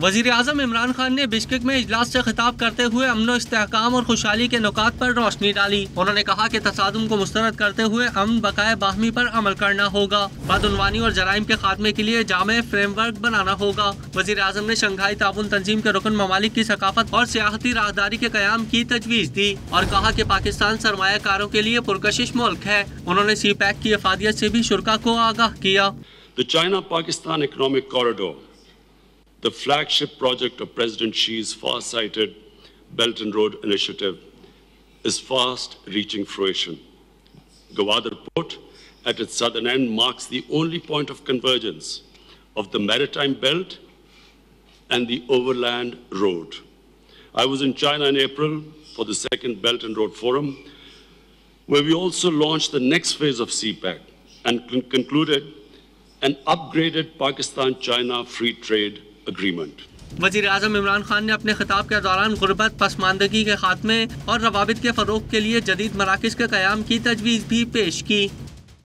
वजीर आजम इमरान खान ने बिश्केक में इजलास से खिताब करते हुए अमन इस्तेहकाम और खुशहाली के नुकात पर रोशनी डाली। उन्होंने कहा कि तसादुम को मुस्तरद करते हुए अमन बकाए बाहमी पर अमल करना होगा। बदउनवानी और जराइम के खात्मे के लिए जामे फ्रेमवर्क बनाना होगा। वजीर आजम ने शंघाई ताउन तंजीम के रुकन ममालिक की सकाफत और सियाहती राहदारी के कयाम की तजवीज़ दी और कहा कि पाकिस्तान सरमायाकारों के लिए पुरकशिश मुल्क है। उन्होंने CPEC की अफादियत से भी शुरा को आगाह किया। The China-Pakistan Economic Corridor, the flagship project of President Xi's far-sighted Belt and Road Initiative, is fast reaching fruition. Gwadar Port at its southern end marks the only point of convergence of the maritime belt and the overland road. I was in China in April for the second Belt and Road Forum, where we also launched the next phase of CPEC and concluded an upgraded Pakistan-China free trade agreement. वज़ीर आज़म इमरान खान ने अपने खिताब के दौरान गुर्बत, पसमानदगी के खात्मे और रवाबित के फरोग के लिए जदीद मराकिज़ के क़याम की तजवीज़ भी पेश की।